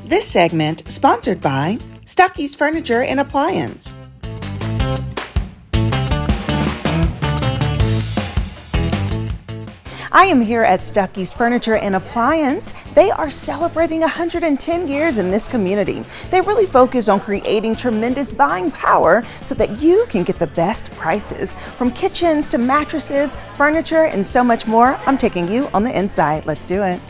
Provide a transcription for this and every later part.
This segment sponsored by Stucky's Furniture and Appliance. I am here at Stucky's Furniture and Appliance. They are celebrating 110 years in this community. They really focus on creating tremendous buying power so that you can get the best prices. From kitchens to mattresses, furniture, and so much more, I'm taking you on the inside. Let's do it.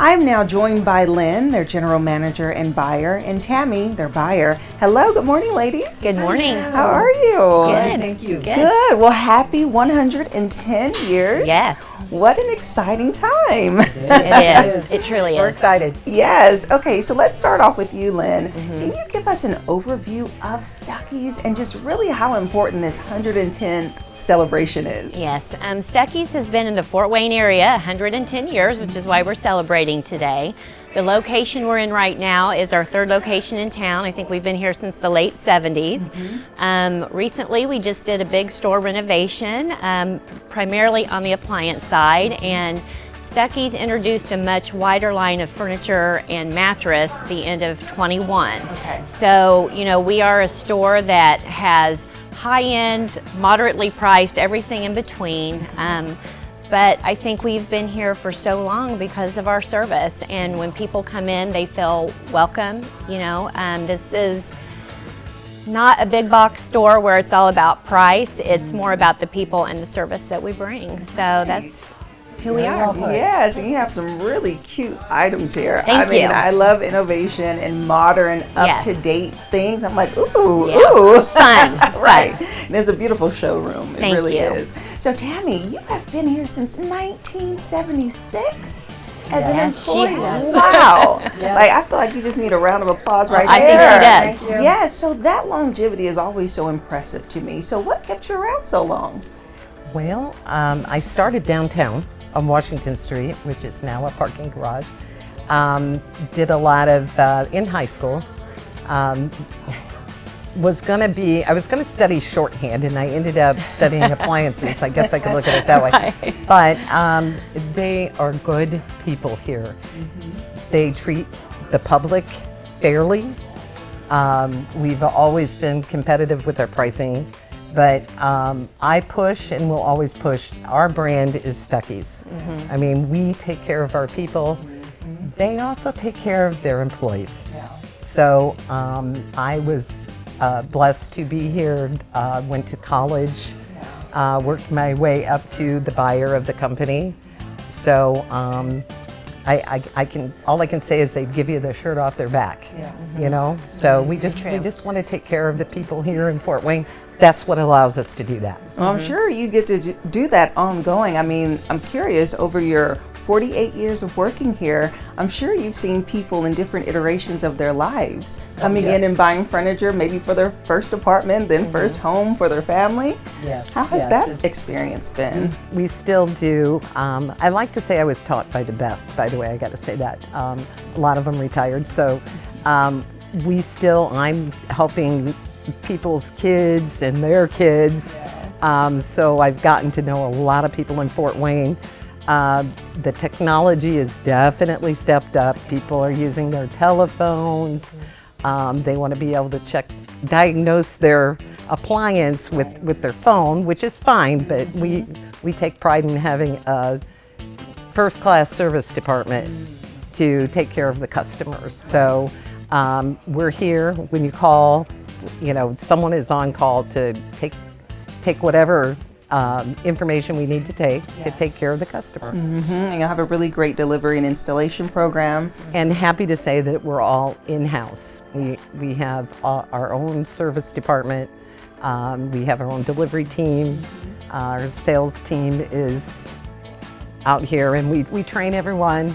I'm now joined by Lynn, their general manager and buyer, and Tammy, their buyer. Hello, good morning, ladies. Good morning. How are you? Good. Thank you. Good. Well, happy 110 years. Yes. What an exciting time. It is. It truly We're is. excited. Yes. Okay, so let's start off with you, Lynn. Can you give us an overview of Stucky's and just really how important this 110th celebration is? Yes. Stucky's has been in the Fort Wayne area 110 years, which is why we're celebrating today. The location we're in right now is our third location in town. I think we've been here since the late 70s. Recently, we just did a big store renovation, primarily on the appliance side, and Stucky's introduced a much wider line of furniture and mattress the end of 21. Okay. So, you know, we are a store that has high-end, moderately priced, everything in between. But I think we've been here for so long because of our service, and when people come in, they feel welcome. You know, this is not a big box store where it's all about price. It's more about the people and the service that we bring. So that's who we are. Yes, and you have some really cute items here. Thank I mean, you. I love innovation and modern, Yes. up-to-date things. I'm like, ooh, Yeah. ooh. Fun. Right. And it's a beautiful showroom. It Thank really you. is. So, Tammy, you have been here since 1976 as an Yes, she employee. has. Wow. Yes. Like, I feel like you just need a round of applause right I think there. she does. Thank you. Yes, so that longevity is always so impressive to me. So, what kept you around so long? Well, I started downtown on Washington Street, which is now a parking garage. Did a lot of, in high school, I was gonna study shorthand, and I ended up studying appliances. I guess I could look at it that way. Right. But they are good people here. They treat the public fairly. We've always been competitive with our pricing, but I push and will always push. Our brand is Stucky's. I mean, we take care of our people. They also take care of their employees. So I was blessed to be here, went to college, worked my way up to the buyer of the company. So all I can say is they give you the shirt off their back, you know? So we just want to take care of the people here in Fort Wayne. That's what allows us to do that. Well, I'm sure you get to do that ongoing. I mean, I'm curious, over your 48 years of working here, I'm sure you've seen people in different iterations of their lives coming in and buying furniture, maybe for their first apartment, then first home for their family. Yes. How has that experience been? We still do. I like to say I was taught by the best, by the way, I got to say that. A lot of them retired. So I'm helping people's kids and their kids. So I've gotten to know a lot of people in Fort Wayne. The technology has definitely stepped up. People are using their telephones. They want to be able to diagnose their appliance with their phone, which is fine, but we take pride in having a first-class service department to take care of the customers. So we're here when you call. You know, someone is on call to take whatever information we need to take care of the customer. And you have a really great delivery and installation program. And happy to say that we're all in-house. We have our own service department. We have our own delivery team. Our sales team is out here, and we train everyone.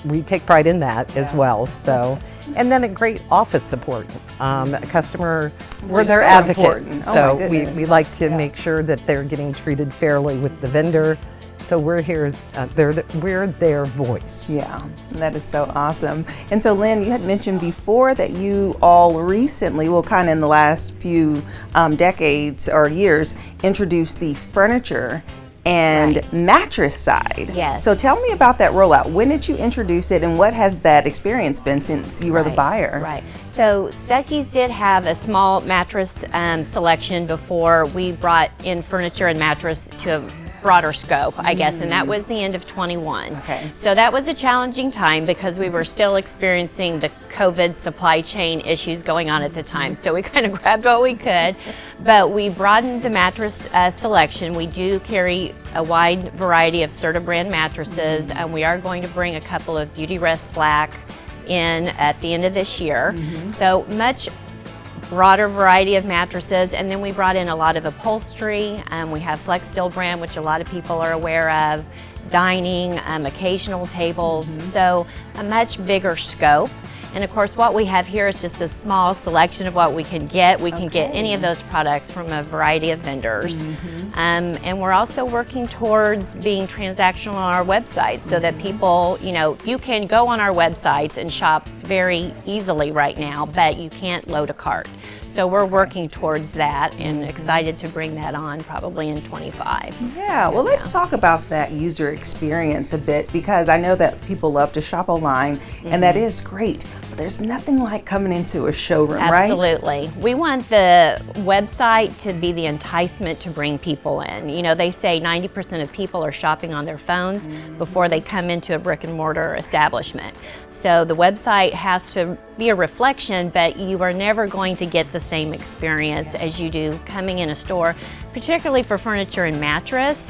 We take pride in that as well. So, and then a great office support. Customer, we're their advocate. Important. Oh So my goodness. we like to make sure that they're getting treated fairly with the vendor So we're here, we're their voice. Yeah, that is so awesome. And so Lynn, you had mentioned before that you all recently, well, kind of in the last few decades or years, introduced the furniture and mattress side. Yes. So tell me about that rollout. When did you introduce it, and what has that experience been since you were the buyer? Right. So Stucky's did have a small mattress selection before we brought in furniture and mattress to a broader scope, I guess, and that was the end of 21. Okay. So that was a challenging time because we were still experiencing the COVID supply chain issues going on at the time. So we kind of grabbed what we could, but we broadened the mattress selection. We do carry a wide variety of Serta brand mattresses, and we are going to bring a couple of Beauty Rest Black in at the end of this year. So much broader variety of mattresses, and then we brought in a lot of upholstery. We have Flex Steel brand, which a lot of people are aware of, dining, occasional tables, so a much bigger scope. And of course, what we have here is just a small selection of what we can get. We can get any of those products from a variety of vendors. And we're also working towards being transactional on our website so that people, you know, you can go on our websites and shop very easily right now, but you can't load a cart. So we're working towards that and excited to bring that on probably in 25. Yeah, well, let's talk about that user experience a bit, because I know that people love to shop online, and that is great, but there's nothing like coming into a showroom, right? Absolutely. We want the website to be the enticement to bring people in. You know, they say 90% of people are shopping on their phones before they come into a brick and mortar establishment. So the website has to be a reflection, but you are never going to get the same experience as you do coming in a store, particularly for furniture and mattress.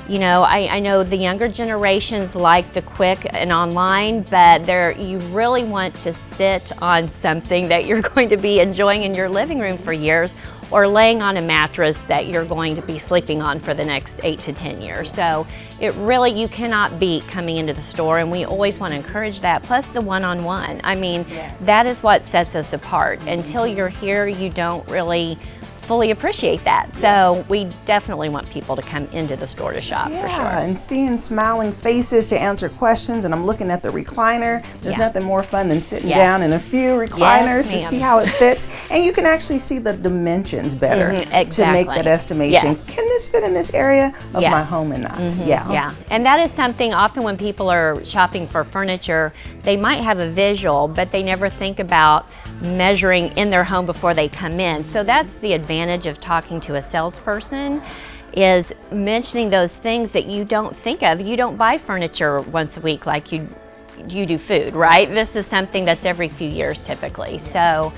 You know, I know the younger generations like the quick and online, but you really want to sit on something that you're going to be enjoying in your living room for years, or laying on a mattress that you're going to be sleeping on for the next 8 to 10 years. So it really, you cannot beat coming into the store, and we always want to encourage that, plus the one-on-one. I mean, that is what sets us apart. Until you're here, you don't really fully appreciate that. So we definitely want people to come into the store to shop for sure. And seeing smiling faces to answer questions, and I'm looking at the recliner. There's nothing more fun than sitting down in a few recliners to see how it fits, and you can actually see the dimensions better to make that estimation. Can this fit in this area of my home and not? Yeah, and that is something often when people are shopping for furniture, they might have a visual, but they never think about measuring in their home before they come in. So that's the advantage of talking to a salesperson, is mentioning those things that you don't think of. You don't buy furniture once a week like you do food, right? This is something that's every few years typically. So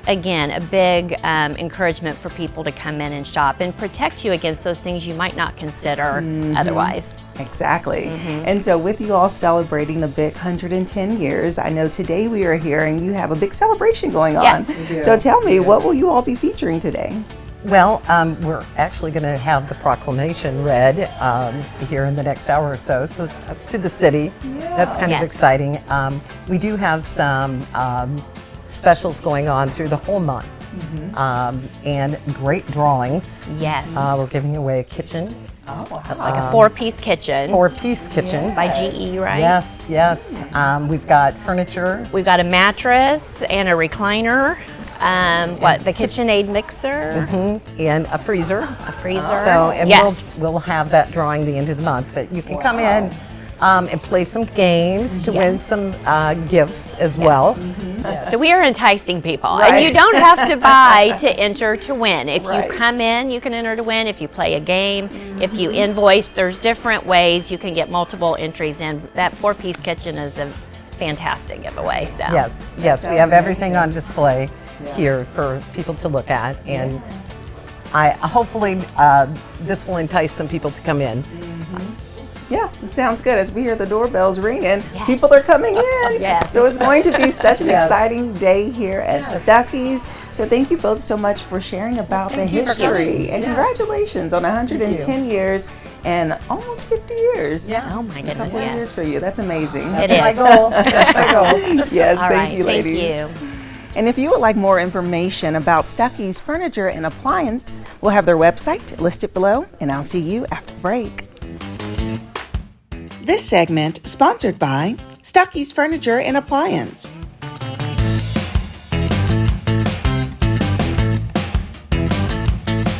again, a big encouragement for people to come in and shop and protect you against those things you might not consider otherwise. Exactly. And so with you all celebrating the big 110 years, I know today we are here and you have a big celebration going on. So tell me, what will you all be featuring today? Well, we're actually going to have the proclamation read here in the next hour or so, to the city. That's kind of exciting. We do have some specials going on through the whole month. And great drawings. We're giving away a kitchen. Like a 4-piece kitchen. 4-piece kitchen. By GE, right? Yes. We've got furniture. We've got a mattress and a recliner. The KitchenAid mixer. And a freezer. A freezer. So, and we'll have that drawing the end of the month. But you can come in and play some games to win some gifts as well. So we are enticing people, and you don't have to buy to enter to win. If you come in, you can enter to win. If you play a game, if you invoice, there's different ways you can get multiple entries in. That 4-piece kitchen is a fantastic giveaway. So. Yes, we have everything on display here for people to look at, and hopefully this will entice some people to come in. Yeah, it sounds good. As we hear the doorbells ringing, people are coming in. So it's going to be such an exciting day here at Stucky's. So thank you both so much for sharing about the history. And congratulations on 110 years and almost 50 years. Oh my goodness. A couple of years for you. That's amazing. It is. My goal. That's my goal. Yes, All thank right, you, ladies. Thank you. And if you would like more information about Stucky's Furniture and Appliance, we'll have their website listed below, and I'll see you after the break. This segment sponsored by Stucky's Furniture and Appliance.